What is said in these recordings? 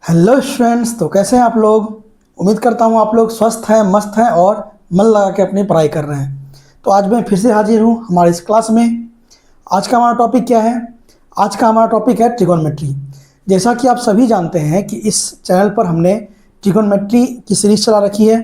Hello students, तो कैसे हैं आप लोग। उम्मीद करता हूँ आप लोग स्वस्थ हैं, मस्त हैं और मन लगा के अपनी पढ़ाई कर रहे हैं। तो आज मैं फिर से हाजिर हूँ हमारे इस क्लास में। आज का हमारा टॉपिक क्या है? आज का हमारा टॉपिक है ट्रिगोनोमेट्री। जैसा कि आप सभी जानते हैं कि इस चैनल पर हमने ट्रिगोनोमेट्री की सीरीज चला रखी है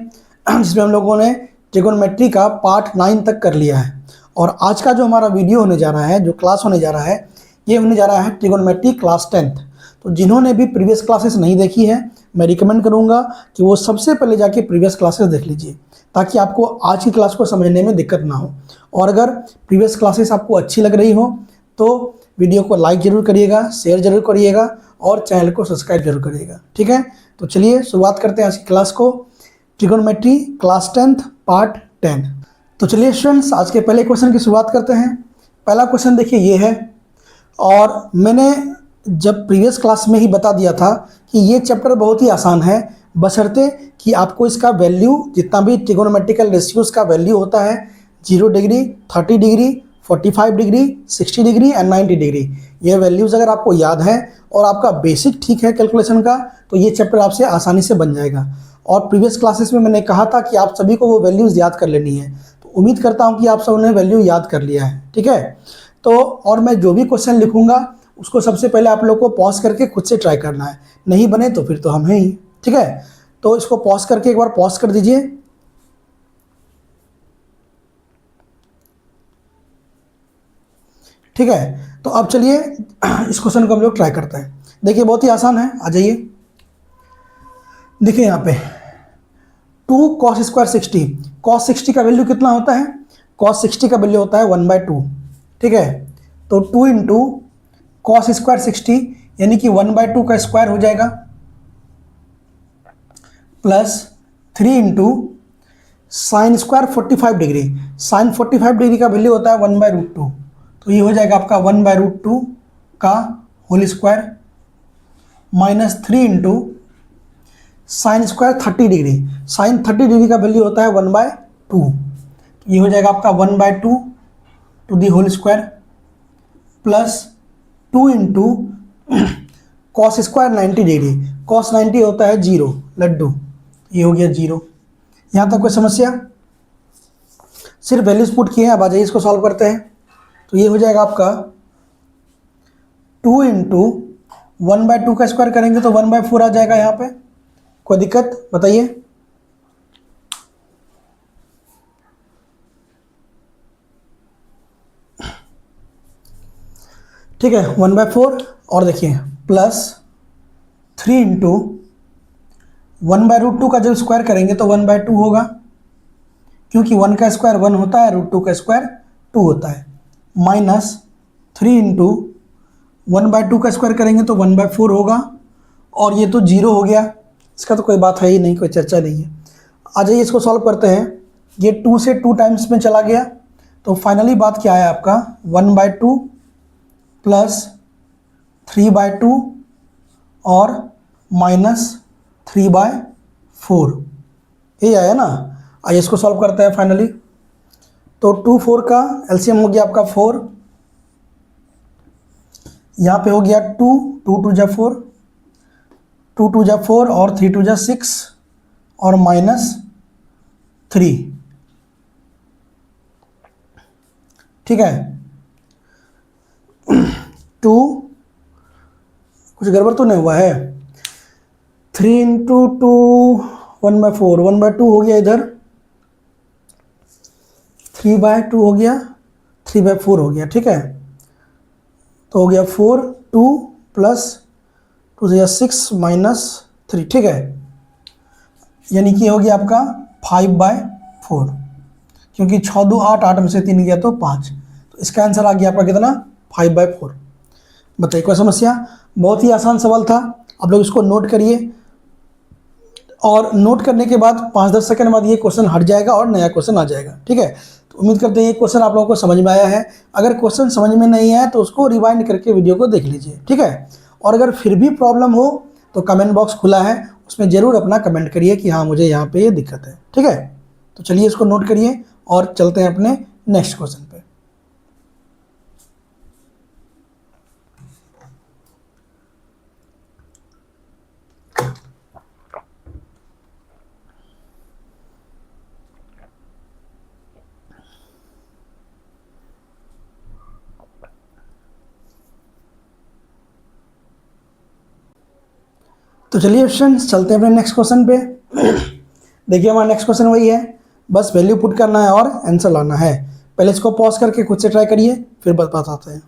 जिसमें हम लोगों ने ट्रिगोनोमेट्री का पार्ट 9 तक कर लिया है। और आज का जो हमारा वीडियो होने जा रहा है, जो क्लास होने जा रहा है, ये होने जा रहा है ट्रिगोनोमेट्री क्लास 10th। तो जिन्होंने भी प्रीवियस क्लासेस नहीं देखी है, मैं रिकमेंड करूंगा कि वो सबसे पहले जाके प्रीवियस क्लासेस देख लीजिए, ताकि आपको आज की क्लास को समझने में दिक्कत ना हो। और अगर प्रीवियस क्लासेस आपको अच्छी लग रही हो तो वीडियो को लाइक ज़रूर करिएगा, शेयर ज़रूर करिएगा और चैनल को सब्सक्राइब जरूर करिएगा। ठीक है, तो चलिए शुरुआत करते हैं आज की क्लास को। Trigonometry class 10th part 10। तो चलिए स्टूडेंट्स, आज के पहले क्वेश्चन की शुरुआत करते हैं। पहला क्वेश्चन देखिए ये है, और मैंने जब प्रीवियस क्लास में ही बता दिया था कि ये चैप्टर बहुत ही आसान है, बशर्ते कि आपको इसका वैल्यू, जितना भी ट्रिगोनोमेट्रिकल रेशियोज का वैल्यू होता है, 0 degree, 30 degree, 45 degree, 60 degree and 90 degree, ये वैल्यूज़ अगर आपको याद है और आपका बेसिक ठीक है कैलकुलेशन का, तो ये चैप्टर आपसे आसानी से बन जाएगा। और प्रीवियस क्लासेस में मैंने कहा था कि आप सभी को वो वैल्यूज़ याद कर लेनी है, तो उम्मीद करता हूँ कि आप सबने वैल्यू याद कर लिया है। ठीक है, तो और मैं जो भी क्वेश्चन लिखूंगा उसको सबसे पहले आप लोग को पॉज करके खुद से ट्राई करना है, नहीं बने तो फिर तो हम हैं ही। ठीक है, तो इसको पॉज करके एक बार पॉज कर दीजिए। ठीक है, तो अब चलिए इस क्वेश्चन को हम लोग ट्राई करते हैं। देखिए बहुत ही आसान है, आ जाइए। देखिए यहाँ पे 2 cos² 60, cos 60 का वैल्यू कितना होता है? cos 60 का वैल्यू होता है 1/2। ठीक है, तो 2 इंटू cos²60 यानी कि 1/2 का स्क्वायर हो जाएगा, plus 3 into sin² 45 degree. sin 45 degree का वैल्यू होता है 1/√2, तो ये हो जाएगा आपका 1/√2 का whole square, minus 3 into sin² 30 degree. sin 30 degree का वैल्यू होता है 1/2, तो ये हो जाएगा आपका 1/2 to the whole square, plus 2 into cos² 90 degree. cos 90 होता है 0, लड्डू, ये हो गया 0। यहाँ तक कोई समस्या? सिर्फ वैल्यूज पुट किए हैं, अब आ जाइए इसको सॉल्व करते हैं। तो ये हो जाएगा आपका 2 इंटू 1/2 का स्क्वायर करेंगे तो 1/4 आ जाएगा। यहाँ पे कोई दिक्कत बताइए? ठीक है, 1/4, और देखिए प्लस 3 इंटू 1/√2 का जब स्क्वायर करेंगे तो 1/2 होगा, क्योंकि 1 का स्क्वायर 1 होता है, √2 का स्क्वायर 2 होता है, माइनस 3 इंटू 1/2 का स्क्वायर करेंगे तो 1/4 होगा, और ये तो 0 हो गया, इसका तो कोई बात है ही नहीं, कोई चर्चा नहीं है। आ जाइए इसको सॉल्व करते हैं। ये 2 से 2 टाइम्स में चला गया, तो फाइनली बात क्या है आपका 1/2 प्लस 3/2 और माइनस 3/4, ये आया ना। आइए इसको सॉल्व करते हैं फाइनली। तो 2 4 का एलसीएम हो गया आपका 4, यहाँ पे हो गया 2, 2 2 जा 4, 2 2 जा 4 और 3 2 जा 6 और माइनस 3। ठीक है, 2, कुछ गड़बड़ तो नहीं हुआ है? 3 इंटू 2 1/4, 1/2 हो गया, इधर 3/2 हो गया, 3/4 हो गया। ठीक है, तो हो गया 4, 2 प्लस 2 से 6 माइनस 3। ठीक है, यानी कि हो गया आपका 5/4, क्योंकि 6 2 8, 8 में से 3 गया तो 5, तो इसका आंसर आ गया आपका कितना? 5/4। बताइए कोई समस्या? बहुत ही आसान सवाल था। आप लोग इसको नोट करिए, और नोट करने के बाद 5-10 सेकंड बाद ये क्वेश्चन हट जाएगा और नया क्वेश्चन आ जाएगा। ठीक है, तो उम्मीद करते हैं ये क्वेश्चन आप लोगों को समझ में आया है। अगर क्वेश्चन समझ में नहीं आया तो उसको रिवाइंड करके वीडियो को देख लीजिए। ठीक है, और अगर फिर भी प्रॉब्लम हो तो कमेंट बॉक्स खुला है, उसमें ज़रूर अपना कमेंट करिए कि हाँ मुझे यहाँ पे ये दिक्कत है। ठीक है, तो चलिए इसको नोट करिए और चलते हैं अपने नेक्स्ट क्वेश्चन पे। तो चलिए फ्रेंड्स चलते हैं अपने नेक्स्ट क्वेश्चन पे। देखिए हमारा नेक्स्ट क्वेश्चन वही है, बस वैल्यू पुट करना है और आंसर लाना है। पहले इसको पॉज करके खुद से ट्राई करिए, फिर बताते हैं।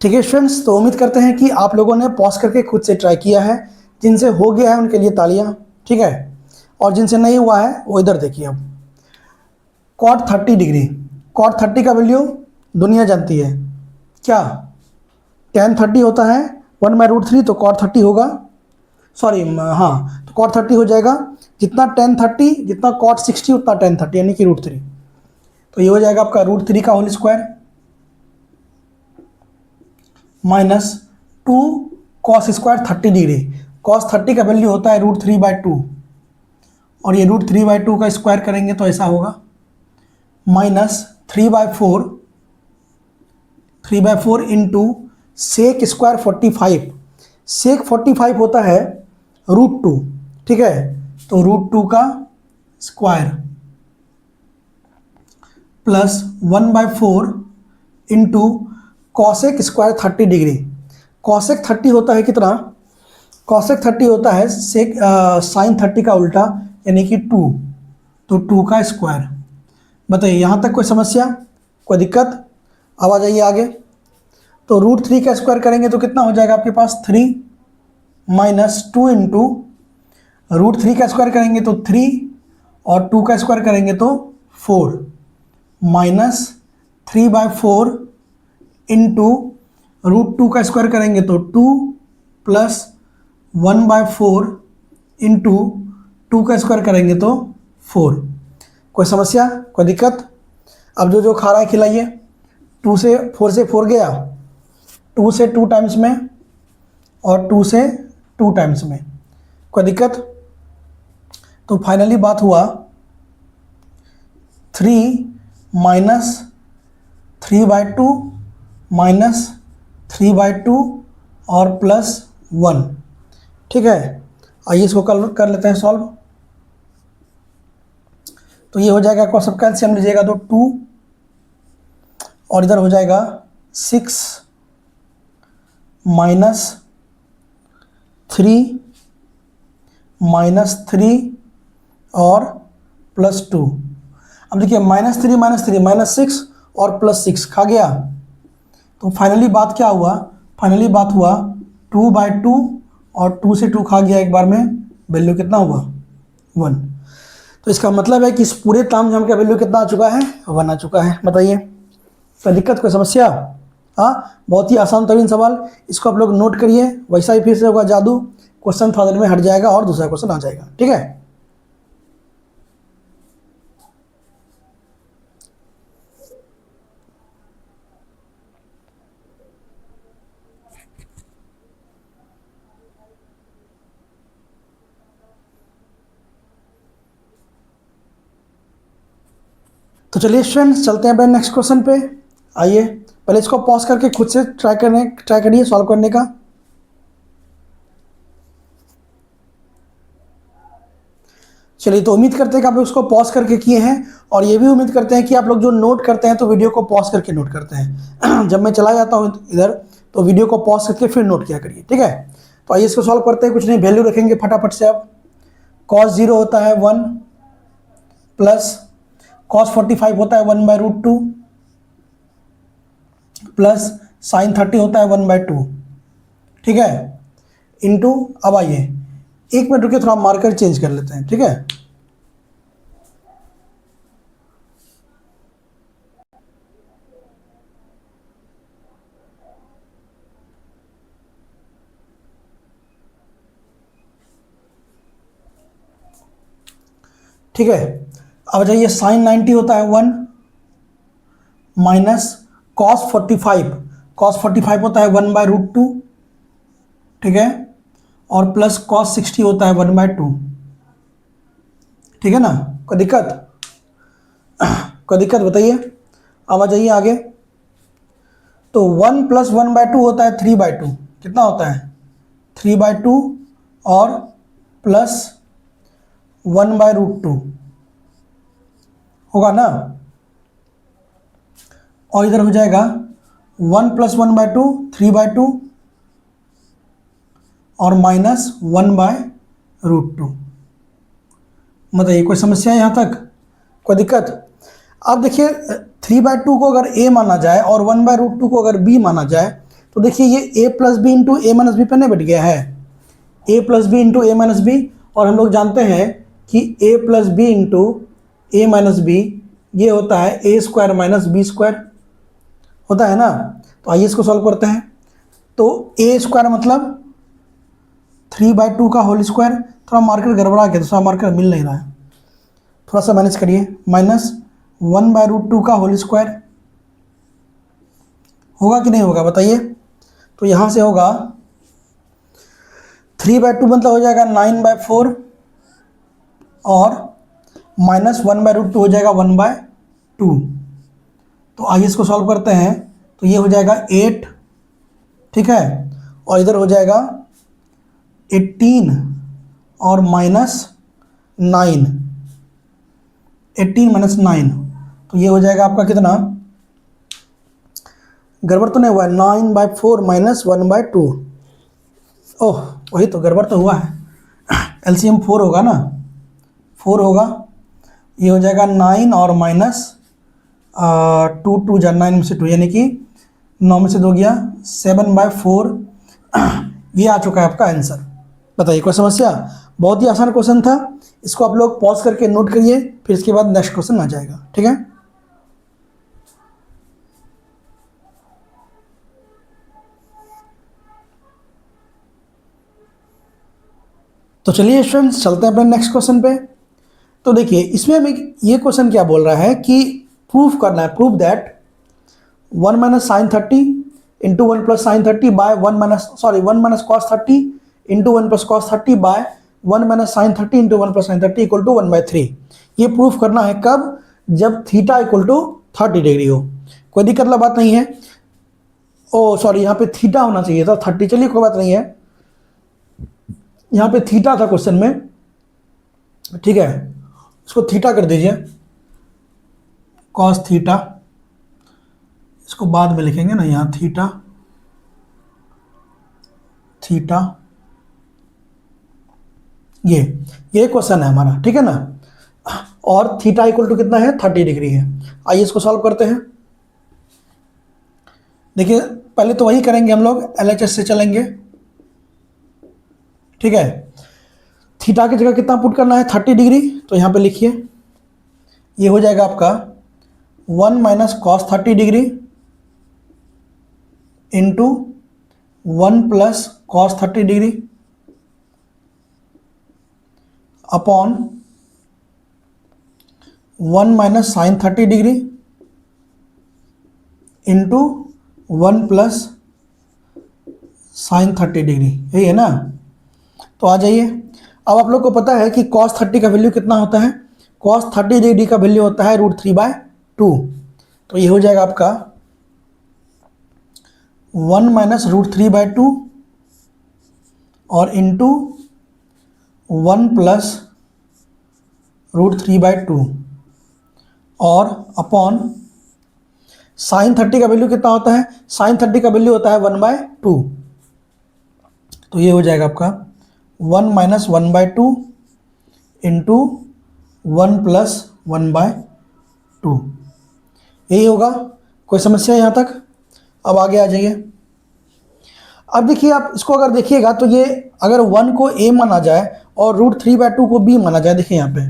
ठीक है फ्रेंड्स, तो उम्मीद करते हैं कि आप लोगों ने पॉज करके खुद से ट्राई किया है। जिनसे हो गया है उनके लिए तालियां, ठीक है। और जिनसे नहीं हुआ है वो इधर देखिए। अब कॉट 30 डिग्री, कॉट 30 का वैल्यू दुनिया जानती है क्या? tan 30 होता है 1/√3, तो कॉट 30 होगा, सॉरी हाँ, तो कॉट 30 हो जाएगा जितना tan 30 जितना कॉट 60 उतना tan 30 यानी कि √3। तो ये हो जाएगा आपका √3 का whole square minus 2 cos square 30 degree. Cos 30 का वैल्यू होता है √3/2, और ये √3/2 का स्क्वायर करेंगे तो ऐसा होगा माइनस 3/4 इंटू सेक स्क्वायर 45। सेक 45 होता है √2, ठीक है। तो √2 का square plus 1/4 into cosec square 30 degree. Cosec 30 होता है कितना? कॉसेक 30 होता है सेक साइन 30 का उल्टा यानी कि 2, तो 2 का स्क्वायर। बताइए यहाँ तक कोई समस्या, कोई दिक्कत? अब आ जाइए आगे। तो √3 का स्क्वायर करेंगे तो कितना हो जाएगा आपके पास? 3 माइनस 2 इंटू √3 का स्क्वायर करेंगे तो 3 और 2 का स्क्वायर करेंगे तो 4 माइनस 3/4 इंटू √2 का स्क्वायर करेंगे तो 2 प्लस 1/4 इंटू 2 का स्क्वायर करेंगे तो 4। कोई समस्या, कोई दिक्कत? अब जो जो खा रहा है खिलाइए। 2 से 4 गया, 2 से 2 टाइम्स में और 2 से 2 टाइम्स में, कोई दिक्कत? तो फाइनली बात हुआ 3 माइनस 3/2 माइनस 3/2 और प्लस 1, ठीक है। आइए इसको कर लेते हैं सॉल्व। तो ये हो जाएगा, आपको सबका एलसीएम लीजिएगा तो 2 और इधर हो जाएगा 6 माइनस 3 माइनस 3 और प्लस 2। अब देखिए -3 -6 और प्लस 6 खा गया। तो फाइनली बात क्या हुआ? फाइनली बात हुआ 2/2 और 2 से 2 खा गया एक बार में, वैल्यू कितना हुआ? 1। तो इसका मतलब है कि इस पूरे तामझाम का वैल्यू कितना आ चुका है? 1 आ चुका है। बताइए कोई दिक्कत, कोई समस्या? हाँ, बहुत ही आसान तरीन सवाल, इसको आप लोग नोट करिए। वैसा ही फिर से होगा जादू, क्वेश्चन थोड़ा देर में हट जाएगा और दूसरा क्वेश्चन आ जाएगा, ठीक है। तो चलिए फ्रेंड्स चलते हैं अपने नेक्स्ट क्वेश्चन पे। आइए पहले इसको पॉज करके खुद से ट्राई करिए सॉल्व करने का। चलिए, तो उम्मीद करते हैं कि आप लोग इसको पॉज करके किए हैं, और ये भी उम्मीद करते हैं कि आप लोग जो नोट करते हैं तो वीडियो को पॉज करके नोट करते हैं। जब मैं चला जाता हूँ इधर तो वीडियो को पॉज करके फिर नोट किया करिए, ठीक है। तो आइए इसको सॉल्व करते हैं। कुछ नहीं, वैल्यू रखेंगे फटाफट से। अब cos 0 होता है 1 प्लस cos 45 होता है 1/√2 प्लस साइन 30 होता है 1/2, ठीक है, इंटू। अब आइए 1 मिनट रुके, थोड़ा मार्कर चेंज कर लेते हैं, ठीक है। ठीक है, अब जाइए साइन 90 होता है 1 माइनस cos 45 होता है 1/√2, ठीक है, और प्लस cos 60 होता है 1/2, ठीक है ना। कोई दिक्कत, कोई दिक्कत बताइए। अब आ जाइए आगे। तो 1 प्लस 1/2 होता है 3/2, कितना होता है? 3/2 और प्लस 1/√2 होगा ना। और इधर हो जाएगा 1 + 1/2 3/2 और -1/√2। बताइए कोई समस्या है यहाँ तक, कोई दिक्कत? अब देखिए 3/2 को अगर a माना जाए और 1/√2 को अगर b माना जाए तो देखिए ये a + b into a - b पे नहीं बैठ गया है, a + b into a - b। और हम लोग जानते हैं कि a + b into a - b ये होता है a² - b² होता है ना। तो आइए इसको सॉल्व करते हैं। तो a² मतलब 3/2 का होल स्क्वायर, थोड़ा मार्कर गड़बड़ा गया, दूसरा मार्कर मिल नहीं रहा है, थोड़ा सा मैनेज करिए, -1/√2 का होल स्क्वायर होगा कि नहीं होगा बताइए। तो यहाँ से होगा 3/2 मतलब हो जाएगा 9/4 और -1/√2 हो जाएगा 1/2। तो आइए इसको सॉल्व करते हैं। तो ये हो जाएगा 8, ठीक है, और इधर हो जाएगा 18 और -9, 18 - 9, तो ये हो जाएगा आपका कितना, गड़बड़ तो नहीं हुआ है, 9/4 -1/2। ओह वही तो गड़बड़ तो हुआ है, एलसीएम 4 होगा ना, 4 होगा, ये हो जाएगा 9 और -2 2 जा 9 में से 2 यानी कि 9 में से 2 गया 7/4। ये आ चुका है आपका आंसर। बताइए कोई समस्या? बहुत ही आसान क्वेश्चन था, इसको आप लोग पॉज करके नोट करिए, फिर इसके बाद नेक्स्ट क्वेश्चन आ जाएगा, ठीक है। तो चलिए स्टूडेंट्स चलते हैं अपने नेक्स्ट क्वेश्चन पे। तो देखिए इसमें हमें ये क्वेश्चन क्या बोल रहा है कि प्रूफ करना है, proof that 1 - sin 30 into 1 + sin 30 by 1 - cos 30 into 1 + cos 30 by 1 - sin 30 into 1 + sin 30 equal to 1/3। ये प्रूफ करना है कब? जब थीटा इक्वल टू 30 डिग्री हो। कोई दिक्कत वाला बात नहीं है। ओ सॉरी, यहाँ पे थीटा होना चाहिए था 30, चलिए कोई बात नहीं है, यहाँ पे थीटा था क्वेश्चन में, ठीक है, इसको थीटा कर दीजिए, cos थीटा, इसको बाद में लिखेंगे ना, यहाँ थीटा, थीटा, ये क्वेश्चन है हमारा, ठीक है ना। और थीटा इक्वल टू कितना है, 30 डिग्री है। आइए इसको सॉल्व करते हैं। देखिए पहले तो वही करेंगे हम लोग, LHS से चलेंगे, ठीक है। थीटा की जगह कितना पुट करना है, 30 डिग्री, तो यहाँ पे लिखिए, ये हो जाएगा आपका 1 - cos 30 degree into 1 + cos 30 degree upon 1 - sin 30 degree into 1 + sin 30 degree, यही है ना। तो आ जाइए, अब आप लोग को पता है कि cos 30 का वैल्यू कितना होता है, cos 30 डिग्री का वैल्यू होता है √3/2। तो ये हो जाएगा आपका 1 - √3/2 और इंटू 1 + √3/2 और अपॉन sin 30 का वैल्यू कितना होता है, sin 30 का वैल्यू होता है 1/2। तो ये हो जाएगा आपका 1 - 1/2 इंटू 1 + 1/2, यही होगा। कोई समस्या यहाँ तक? अब आगे आ जाइए। अब देखिए आप इसको अगर देखिएगा तो ये अगर 1 को a माना जाए और √3/2 को b माना जाए, देखिए यहाँ पे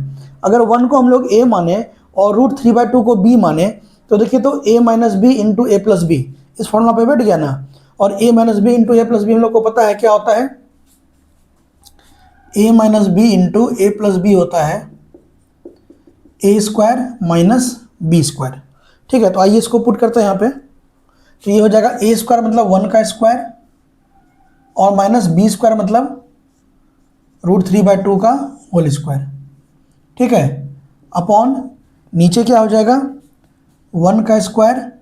अगर 1 को हम लोग a माने और √3/2 को b माने तो देखिए तो a - b into a + b इस फॉर्मूला पे बैठ गया ना। और a - b into a + b हम लोग को पता है क्या होता है, a - b into a + b होता है a² - b², ठीक है। तो आइए इसको पुट करते हैं यहाँ पे। तो ये हो जाएगा a² मतलब 1 का स्क्वायर और -b² मतलब √3/2 का होल स्क्वायर, ठीक है, अपॉन नीचे क्या हो जाएगा 1 का स्क्वायर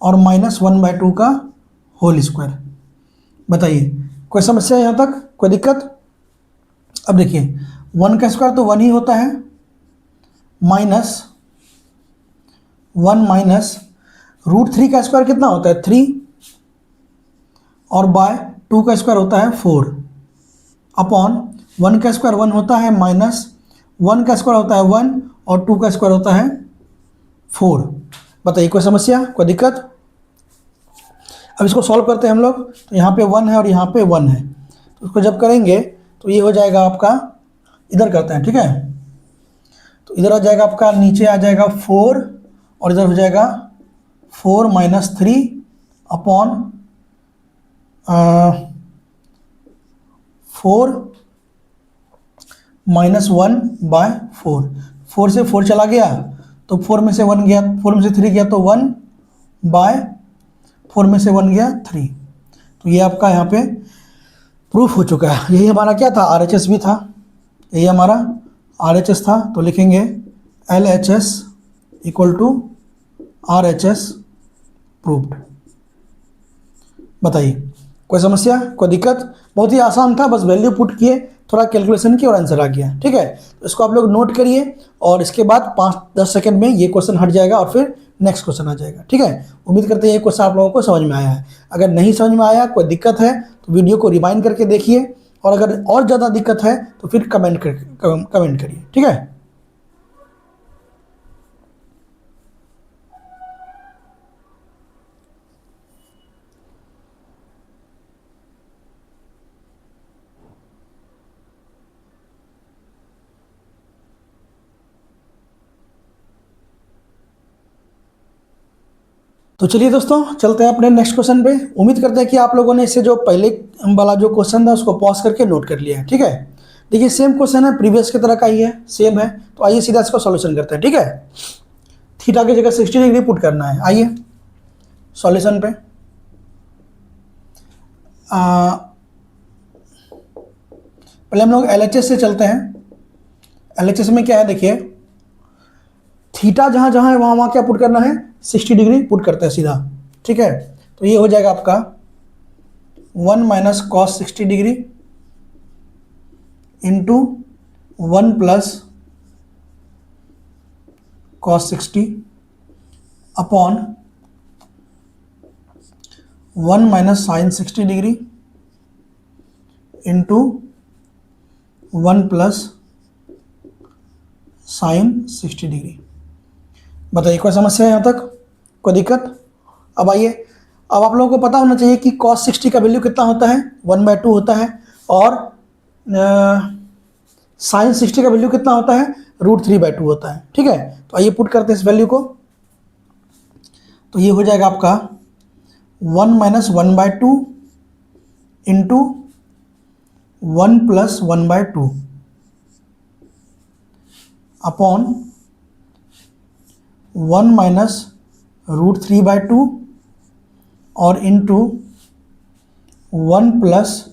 और -1/2 का होल स्क्वायर। बताइए कोई समस्या यहाँ तक, कोई दिक्कत? अब देखिए 1 का स्क्वायर तो 1 ही होता है, -1 - √3 का स्क्वायर कितना होता है 3, और बाय 2 का स्क्वायर होता है 4, अपॉन 1 का स्क्वायर 1 होता है, माइनस 1 का स्क्वायर होता है 1, और 2 का स्क्वायर होता है 4। बताइए कोई समस्या, कोई दिक्कत? अब इसको सॉल्व करते हैं हम लोग। तो यहाँ पे 1 है और यहाँ पे 1 है, तो उसको जब करेंगे तो ये हो जाएगा आपका, इधर करते हैं, ठीक है। तो इधर आ जाएगा आपका, नीचे आ जाएगा 4, और इधर हो जाएगा 4 - 3 अपॉन 4 - 1/4। 4 से 4 चला गया तो 4 में से 1 गया, 4 में से 3 गया तो 1/4 में से 1 गया 3। तो ये आपका यहाँ पे प्रूफ हो चुका है। यही हमारा क्या था, RHS भी था, यही हमारा RHS था। तो लिखेंगे LHS = RHS प्रूव्ड। बताइए कोई समस्या, कोई दिक्कत? बहुत ही आसान था, बस वैल्यू पुट किए, थोड़ा कैलकुलेशन किया और आंसर आ गया, ठीक है। तो इसको आप लोग नोट करिए, और इसके बाद 5-10 सेकंड में ये क्वेश्चन हट जाएगा और फिर नेक्स्ट क्वेश्चन आ जाएगा, ठीक है। उम्मीद करते हैं ये क्वेश्चन आप लोगों को समझ में आया है। अगर नहीं समझ में आया, कोई दिक्कत है, तो वीडियो को रिवाइंड करके देखिए, और अगर और ज़्यादा दिक्कत है तो फिर कमेंट करिए, ठीक है। तो चलिए दोस्तों, चलते हैं अपने नेक्स्ट क्वेश्चन पे। उम्मीद करते हैं कि आप लोगों ने इससे जो पहले वाला जो क्वेश्चन था उसको पॉज करके नोट कर लिया है, ठीक है। देखिए सेम क्वेश्चन है, प्रीवियस की तरह का ही है, सेम है। तो आइए सीधा इसको सॉल्यूशन करते हैं, ठीक है। थीटा की जगह 60 डिग्री पुट करना है। आइए सॉल्यूशन पे। पहले हम लोग LHS से चलते हैं। LHS में क्या है, देखिए थीटा जहाँ जहाँ है वहाँ वहाँ क्या पुट करना है, 60 डिग्री पुट करते हैं सीधा, ठीक है। तो ये हो जाएगा आपका 1 - cos 60 degree into 1 + cos 60 upon 1 - sin 60 degree into 1 + sin 60 degree. बताइए कोई समस्या है यहाँ तक, कोई दिक्कत? अब आइए, अब आप लोगों को पता होना चाहिए कि cos 60 का वैल्यू कितना होता है, 1/2 होता है, और sin 60 का वैल्यू कितना होता है, √3/2 होता है, ठीक है। तो आइए पुट करते हैं इस वैल्यू को। तो ये हो जाएगा आपका 1 - 1/2 इंटू 1 + 1/2 अपॉन 1 - √3/2 और इंटू 1 +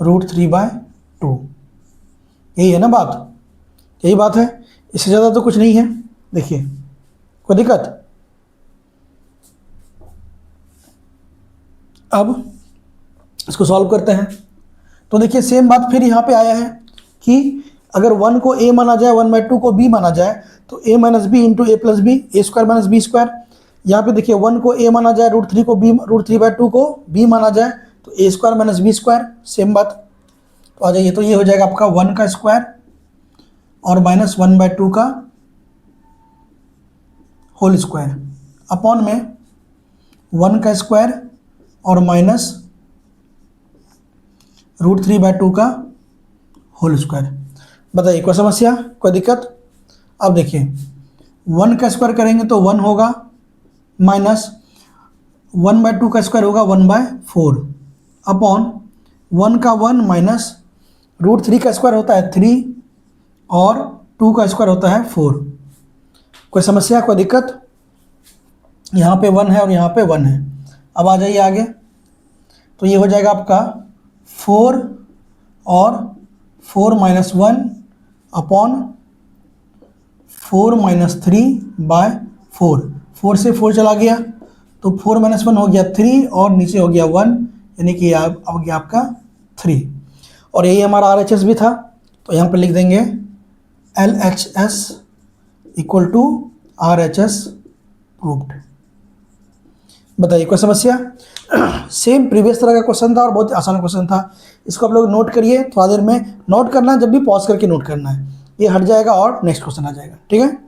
√3/2। यही है ना बात, यही बात है, इससे ज़्यादा तो कुछ नहीं है। देखिए कोई दिक्कत? अब इसको सॉल्व करते हैं। तो देखिए सेम बात फिर यहाँ पे आया है कि अगर 1 को a माना जाए, 1/2 को b माना जाए, तो a - b into a + b, a² - b²। यहाँ पे देखिए 1 को a माना जाए, √3 को b, √3/2 को b माना जाए, तो a² - b², सेम बात। तो आ जाइए, तो ये हो जाएगा आपका 1 का स्क्वायर और -1/2 का होल स्क्वायर अपॉन में 1 का स्क्वायर और -√3/2 का होल स्क्वायर। बताइए कोई समस्या, कोई दिक्कत? अब देखिए 1 का स्क्वायर करेंगे तो 1 होगा, माइनस 1/2 का स्क्वायर होगा 1/4 अपॉन 1 का 1 माइनस √3 का स्क्वायर होता है 3 और 2 का स्क्वायर होता है 4। कोई समस्या, कोई दिक्कत? यहाँ पे 1 है और यहाँ पे 1 है। अब आ जाइए आगे, तो ये हो जाएगा आपका 4 और 4 - 1 अपॉन 4 - 3/4। 4 से 4 चला गया तो 4 - 1 हो गया 3 और नीचे हो गया 1, यानी कि अब हो गया आपका 3। और यही हमारा RHS भी था, तो यहाँ पे लिख देंगे LHS = RHS प्रूव्ड। बताइए कोई समस्या? सेम प्रीवियस तरह का क्वेश्चन था और बहुत आसान क्वेश्चन था। इसको आप लोग नोट करिए, थोड़ा देर में नोट करना है, जब भी पॉज करके नोट करना है। ये हट जाएगा और नेक्स्ट क्वेश्चन आ जाएगा, ठीक है।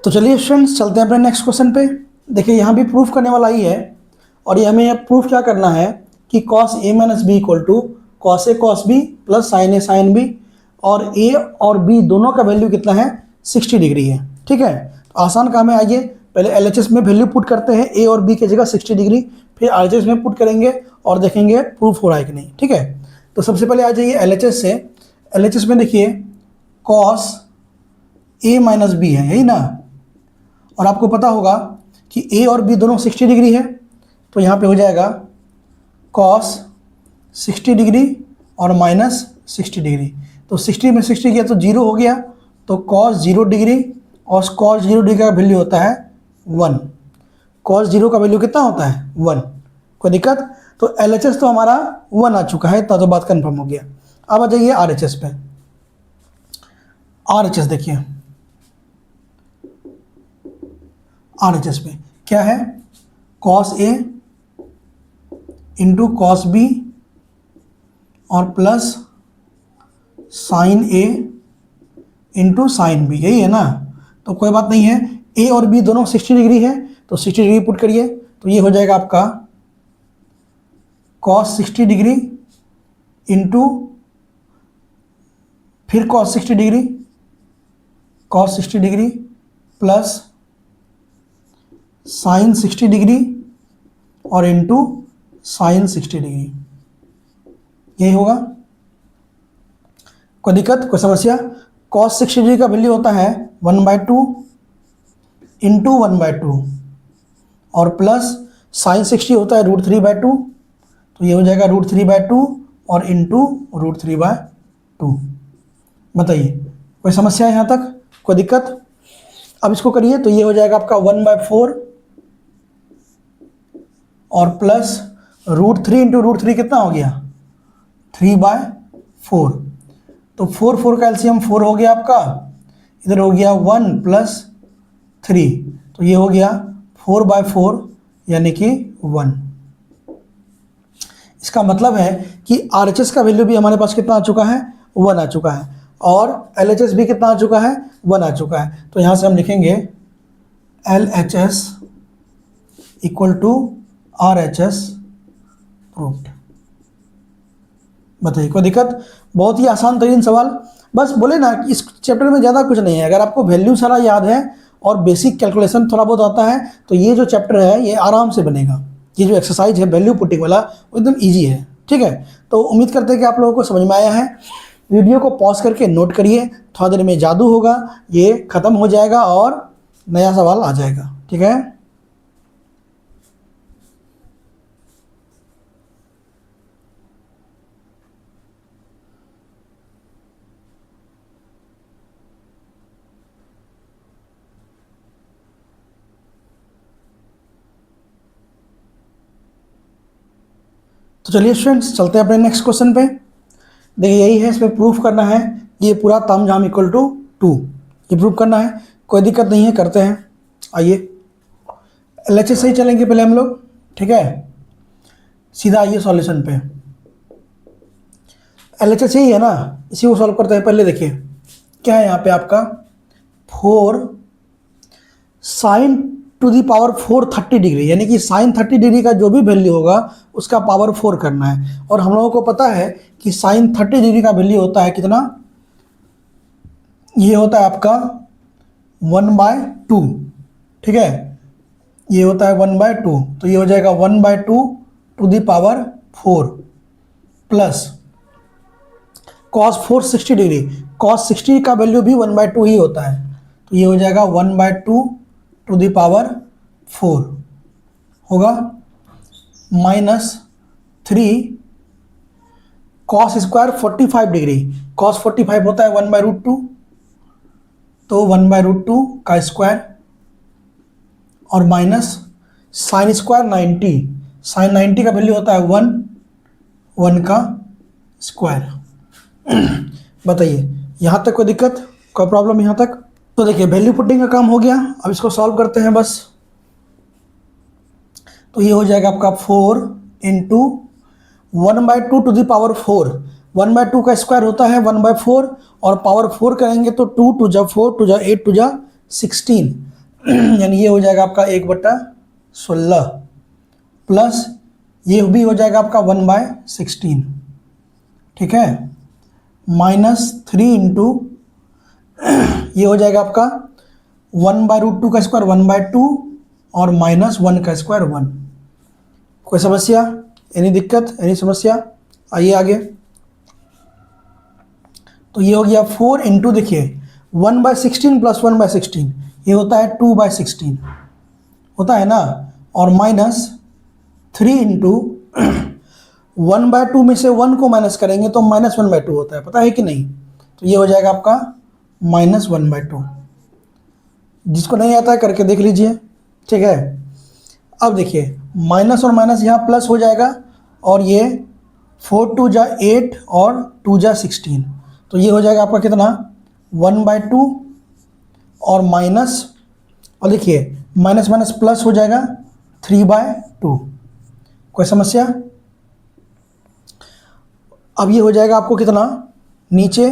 तो चलिए स्टूडेंट्स, चलते हैं अपने नेक्स्ट क्वेश्चन पे। देखिए यहाँ भी प्रूफ करने वाला ही है, और ये हमें प्रूफ क्या करना है कि cos a minus B equal to cos A cos B plus sine A sine B, और a और b दोनों का वैल्यू कितना है, 60 डिग्री है, ठीक है। तो आसान काम है, आइए पहले LHS में वैल्यू पुट करते हैं, a और b की जगह 60 डिग्री, फिर RHS में पुट करेंगे और देखेंगे प्रूफ हो रहा है कि नहीं, ठीक है। तो सबसे पहले आ जाइए LHS से। LHS में देखिए cos a माइनस बी है, यही ना, और आपको पता होगा कि a और b दोनों 60 डिग्री है, तो यहाँ पे हो जाएगा cos 60 डिग्री और माइनस 60 डिग्री। तो 60 में 60 किया तो 0 हो गया, तो cos 0 डिग्री और cos 0 डिग्री का वैल्यू होता है 1। cos 0 का वैल्यू कितना होता है, 1। कोई दिक्कत? तो LHS तो हमारा 1 आ चुका है, इतना तो बात कन्फर्म हो गया। अब आ जाइए RHS पे। RHS देखिए, RHS पे क्या है, cos A into cos B और plus sine A into sine B, यही है ना। तो कोई बात नहीं है, ए और बी दोनों 60 डिग्री है, तो 60 डिग्री पुट करिए, तो ये हो जाएगा आपका cos 60 डिग्री इंटू फिर cos 60 degree, cos 60 degree plus sign 60 degree और इंटू साइन 60 डिग्री, यही होगा। कोई दिक्कत, कोई समस्या? cos 60 डिग्री का वैल्यू होता है 1/2 इंटू 1/2 और प्लस साइन 60 होता है √3/2, तो ये हो जाएगा √3/2 और इंटू √3/2। बताइए कोई समस्या है यहाँ तक, कोई दिक्कत? अब इसको करिए, तो ये हो जाएगा आपका 1/4 और प्लस √3 इंटू √3 कितना हो गया, 3/4। तो 4 का एलसीएम 4 हो गया आपका, इधर हो गया 1 प्लस 3, तो ये हो गया 4/4 यानी कि 1। इसका मतलब है कि RHS का वैल्यू भी हमारे पास कितना आ चुका है, 1 आ चुका है, और LHS भी कितना आ चुका है, 1 आ चुका है। तो यहाँ से हम लिखेंगे LHS equal to RHS proved. बताइए कोई दिक्कत? बहुत ही आसान तरीन सवाल, बस बोले ना कि इस चैप्टर में ज़्यादा कुछ नहीं है। अगर आपको वैल्यू सारा याद है और बेसिक कैलकुलेशन थोड़ा बहुत आता है, तो ये जो चैप्टर है ये आराम से बनेगा। ये जो एक्सरसाइज है वैल्यू पुटिंग वाला, वो एकदम ईजी है, ठीक है। तो उम्मीद करते हैं कि आप लोगों को समझ में आया है। वीडियो को पॉज करके नोट करिए, थोड़ा देर में जादू होगा, ये ख़त्म हो जाएगा और नया सवाल आ जाएगा, ठीक है। तो चलिए स्टूडेंट्स, चलते हैं अपने नेक्स्ट क्वेश्चन पे। देखिए यही है, इसमें प्रूफ करना है ये पूरा तामझाम इक्वल टू 2, ये प्रूफ करना है। कोई दिक्कत नहीं है, करते हैं। आइए LHS से ही चलेंगे पहले हम लोग, ठीक है। सीधा आइए सॉल्यूशन पे। LHS यही है ना, इसी को सॉल्व करते हैं। पहले देखिए क्या है यहाँ पे आपका 4 sine to the power 4 30 degree, यानी कि साइन 30 डिग्री का जो भी वैल्यू होगा उसका पावर 4 करना है। और हम लोगों को पता है कि साइन 30 डिग्री का वैल्यू होता है कितना, ये होता है आपका 1/2, ठीक है। ये होता है 1/2, तो ये हो जाएगा 1/2 to the power 4 plus cos 4 60 degree, cos 60 का वैल्यू भी 1/2 ही होता है, तो ये हो जाएगा 1/2 टू दी पावर 4 होगा, -3 cos स्क्वायर 45 डिग्री, cos 45 होता है 1/√2, तो 1/√2 का स्क्वायर और माइनस साइन स्क्वायर 90, साइन 90 का वैल्यू होता है 1, 1 का स्क्वायर। बताइए यहाँ तक कोई दिक्कत, कोई प्रॉब्लम यहाँ तक? तो देखिए वैल्यू पुटिंग का काम हो गया, अब इसको सॉल्व करते हैं बस। तो ये हो जाएगा आपका 4 इंटू 1/2 टू द पावर 4, 1/2 का स्क्वायर होता है 1/4, और पावर 4 करेंगे तो 2 टू जा 4 टू जा 8 टू जा 16, यानी ये हो जाएगा आपका 1/16 प्लस ये भी हो जाएगा आपका 1/16, ठीक है, माइनस 3 इंटू ये हो जाएगा आपका 1/√2 का स्क्वायर 1/2 और माइनस 1 का स्क्वायर 1। कोई समस्या, एनी दिक्कत, एनी समस्या? आइए आगे। तो ये हो गया 4 इंटू, देखिए 1/16 प्लस 1/16 ये होता है 2/16 होता है ना, और माइनस 3 इंटू 1/2 में से 1 को माइनस करेंगे तो माइनस 1/2 होता है, पता है कि नहीं? तो ये हो जाएगा आपका माइनस 1/2। जिसको नहीं आता है करके देख लीजिए, ठीक है। अब देखिए माइनस और माइनस यहाँ प्लस हो जाएगा, और ये 4 टू जा 8 और 2 जा 16, तो ये हो जाएगा आपका कितना 1/2 और माइनस, और देखिए माइनस माइनस प्लस हो जाएगा 3/2। कोई समस्या? अब ये हो जाएगा आपको कितना, नीचे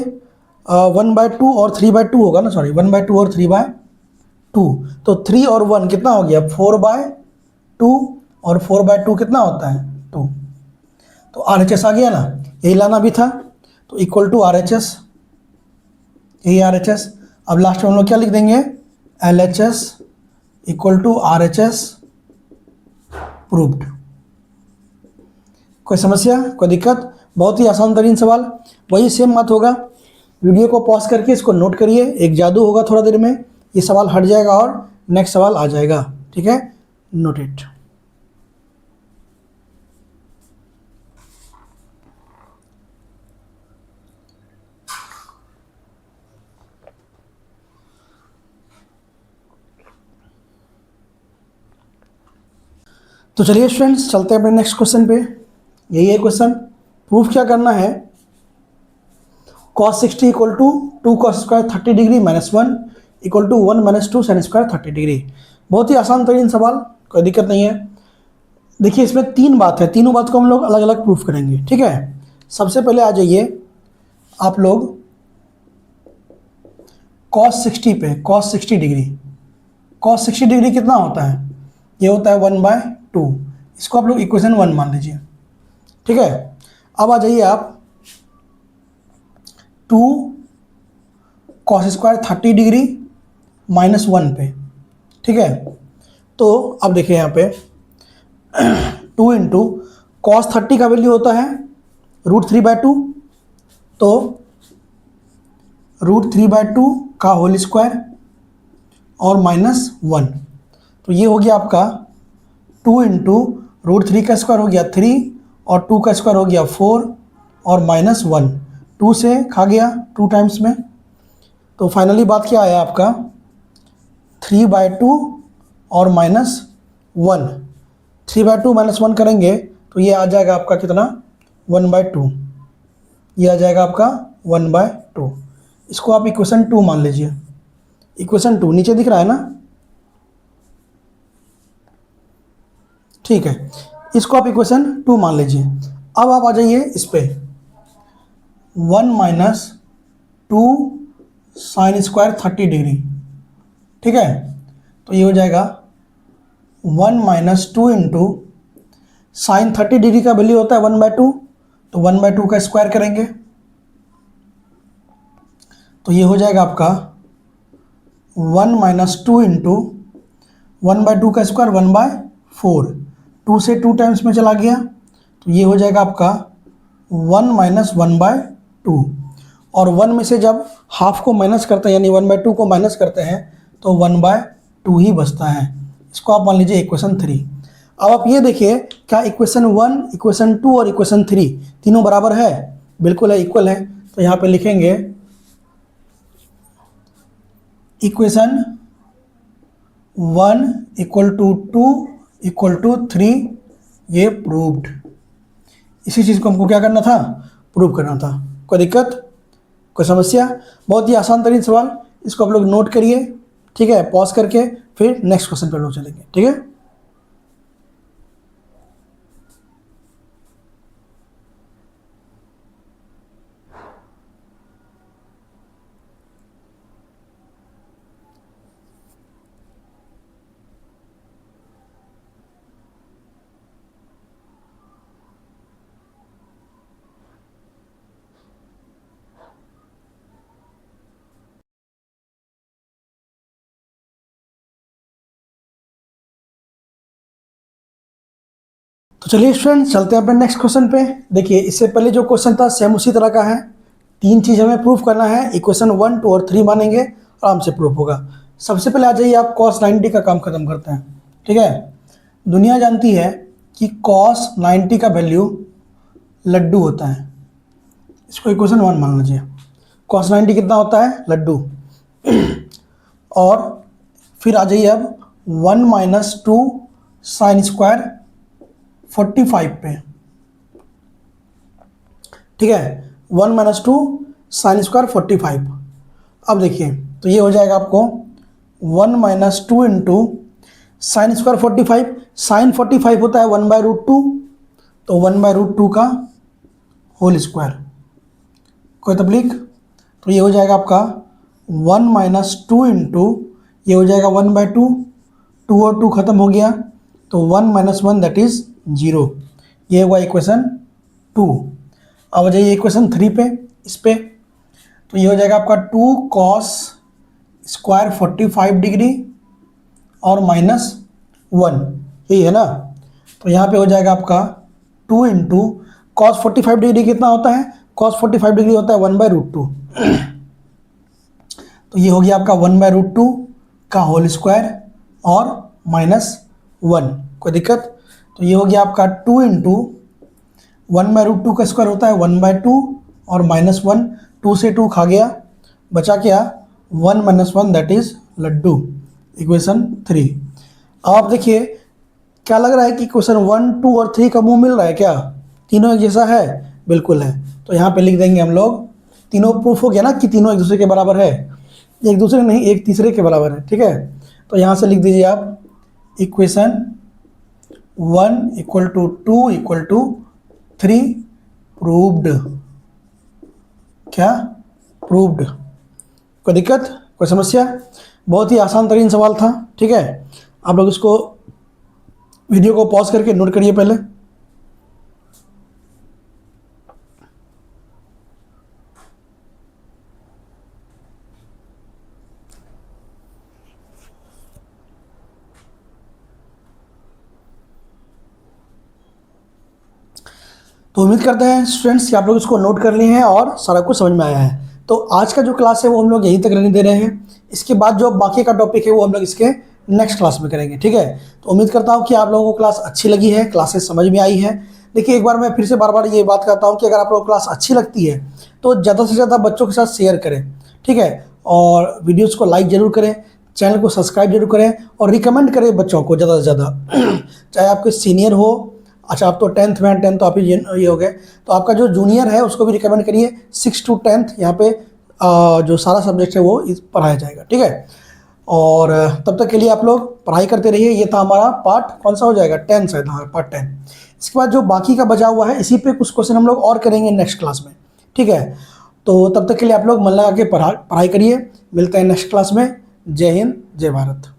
1/2 और 3/2 होगा ना, सॉरी 1/2 और 3/2, तो 3 और 1 कितना हो गया 4/2, और 4/2 कितना होता है 2, तो RHS आ गया ना, यही लाना भी था, तो इक्वल टू RHS, यही RHS। अब लास्ट में हम लोग क्या लिख देंगे, LHS equal to RHS proved. कोई समस्या, कोई दिक्कत? बहुत ही आसान तरीन सवाल, वही सेम बात होगा। वीडियो को पॉज करके इसको नोट करिए, एक जादू होगा, थोड़ा देर में ये सवाल हट जाएगा और नेक्स्ट सवाल आ जाएगा, ठीक है, नोट इट। तो चलिए स्टूडेंट्स चलते हैं अपने नेक्स्ट क्वेश्चन पे। यही है क्वेश्चन, प्रूफ क्या करना है, cos 60 equal to 2 cos square 30 degree minus 1 equal to 1 minus 2 sine square 30 degree. बहुत ही आसान तरीन सवाल, कोई दिक्कत नहीं है। देखिए इसमें 3 बात है, तीनों बात को हम लोग अलग अलग प्रूफ करेंगे, ठीक है। सबसे पहले आ जाइए आप लोग cos 60 पे, cos 60 डिग्री, cos 60 डिग्री कितना होता है, ये होता है 1/2, इसको आप लोग इक्वेशन 1 मान लीजिए, ठीक है। अब आ जाइए आप 2 cos स्क्वायर 30 डिग्री माइनस 1 पे, ठीक है। तो अब देखिए यहाँ पे 2 इंटू कॉस 30 का वैल्यू होता है √3/2, तो √3/2 का होल स्क्वायर और माइनस 1, तो ये हो गया आपका 2 इंटू √3 का स्क्वायर हो गया 3 और 2 का स्क्वायर हो गया 4 और माइनस 1, 2 से खा गया 2 टाइम्स में, तो फाइनली बात क्या आया आपका 3/2 और माइनस 1, 3/2 माइनस 1 करेंगे तो ये आ जाएगा आपका कितना 1/2, ये आ जाएगा आपका 1/2। इसको आप इक्वेशन 2 मान लीजिए, इक्वेशन 2 नीचे दिख रहा है ना, ठीक है, इसको आप इक्वेशन 2 मान लीजिए। अब आप आ जाइए इस पे 1 माइनस 2 साइन स्क्वायर 30 डिग्री, ठीक है, तो ये हो जाएगा 1 माइनस 2 इंटू साइन 30 डिग्री का वैल्यू होता है 1/2, तो 1/2 का स्क्वायर करेंगे तो ये हो जाएगा आपका 1 माइनस 2 इंटू 1/2 का स्क्वायर 1/4, 2 से 2 टाइम्स में चला गया तो ये हो जाएगा आपका 1 माइनस 1/2, और 1 में से जब हाफ को माइनस करते हैं यानी 1/2 को माइनस करते हैं तो 1/2 ही बचता है। इसको आप मान लीजिए इक्वेशन 3। अब आप ये देखिए क्या इक्वेशन 1, इक्वेशन 2 और इक्वेशन 3 तीनों बराबर है? बिल्कुल है, इक्वल है। तो यहाँ पे लिखेंगे इक्वेशन 1 = 2 = 3, ये प्रूव्ड। इसी चीज़ को हमको क्या करना था, प्रूव करना था। कोई दिक्कत, कोई समस्या? बहुत ही आसान तरीन सवाल, इसको आप लोग नोट करिए, ठीक है। पॉज करके फिर नेक्स्ट क्वेश्चन पर लोग चलेंगे, ठीक है। तो चलिए स्टूडेंट, चलते हैं अपने नेक्स्ट क्वेश्चन पे। देखिए, इससे पहले जो क्वेश्चन था सेम उसी तरह का है। तीन चीज़ हमें प्रूफ करना है, इक्वेशन 1, 2 और 3 मानेंगे, आराम से प्रूफ होगा। सबसे पहले आ जाइए, आप cos 90 का काम खत्म करते हैं, ठीक है। दुनिया जानती है कि cos 90 का वैल्यू लड्डू होता है, इसको इक्वेशन 1 मान लीजिए। cos 90 कितना होता है, लड्डू। और फिर आ जाइए अब 1 - 2 sin स्क्वायर 45 पे, ठीक है। 1 - 2 sin स्क्वायर 45। अब देखिए, तो ये हो जाएगा आपको 1 - 2 इंटू साइन स्क्वायर 45। साइन 45 होता है 1/√2, तो 1/√2 का होल स्क्वायर। कोई तकलीफ? तो ये हो जाएगा आपका 1 - 2 इंटू, ये हो जाएगा 1/2, 2 और 2 खत्म हो गया, तो 1 - 1 दैट इज 0। ये हुआ इक्वेशन 2। अब आ जाइए इक्वेशन 3 पे, इस पे। तो ये हो जाएगा आपका 2 cos स्क्वायर 45 डिग्री और -1, यही है ना। तो यहाँ पे हो जाएगा आपका 2 इंटू cos 45 डिग्री कितना होता है, cos 45 डिग्री होता है 1/√2। तो ये हो गया आपका 1/√2 का होल स्क्वायर और -1। कोई दिक्कत? तो ये हो गया आपका 2 इंटू 1/√2 का स्क्वायर होता है 1/2 और -1, 2 से 2 खा गया, बचा क्या, 1 - 1 दैट इज लड्डू, इक्वेशन 3। अब आप देखिए, क्या लग रहा है कि क्वेश्चन 1, 2 और 3 का मुंह मिल रहा है क्या? तीनों एक जैसा है? बिल्कुल है। तो यहाँ पे लिख देंगे हम लोग, तीनों प्रूफ हो गया ना कि तीनों एक दूसरे के बराबर है, एक दूसरे नहीं, एक तीसरे के बराबर है, ठीक है। तो यहाँ से लिख दीजिए आप इक्वेशन 1 = 2 = 3 प्रूव्ड। क्या? प्रूव्ड। कोई दिक्कत, कोई समस्या? बहुत ही आसान तरीन सवाल था, ठीक है। आप लोग इसको वीडियो को पॉज करके नोट करिए पहले। तो उम्मीद करते हैं स्टूडेंट्स कि आप लोग इसको नोट कर लिए हैं और सारा कुछ समझ में आया है। तो आज का जो क्लास है वो हम लोग यहीं तक रहने दे रहे हैं। इसके बाद जो बाकी का टॉपिक है वो हम लोग इसके नेक्स्ट क्लास में करेंगे, ठीक है। तो उम्मीद करता हूँ कि आप लोगों को क्लास अच्छी लगी है, क्लासेस समझ में आई है। देखिए, एक बार मैं फिर से बार बार ये बात करता हूँ कि अगर आप लोगों को क्लास अच्छी लगती है तो ज़्यादा से ज़्यादा बच्चों के साथ शेयर करें, ठीक है। और वीडियोज़ को लाइक ज़रूर करें, चैनल को सब्सक्राइब जरूर करें और रिकमेंड करें बच्चों को ज़्यादा से ज़्यादा। चाहे आपके सीनियर हो, अच्छा आप तो 10th में, 10th तो आप ही ये हो गए, तो आपका जो जूनियर है उसको भी रिकमेंड करिए। 6 to 10th यहाँ पे जो सारा सब्जेक्ट है वो पढ़ाया जाएगा, ठीक है। और तब तक के लिए आप लोग पढ़ाई करते रहिए। ये था हमारा पार्ट कौन सा हो जाएगा, 10 शायद, हाँ पार्ट 10। इसके बाद जो बाकी का बचा हुआ है इसी पे कुछ क्वेश्चन हम लोग और करेंगे नेक्स्ट क्लास में, ठीक है। तो तब तक के लिए आप लोग मन लगा के पढ़ाई करिए। मिलते हैं नेक्स्ट क्लास में। जय हिंद, जय भारत।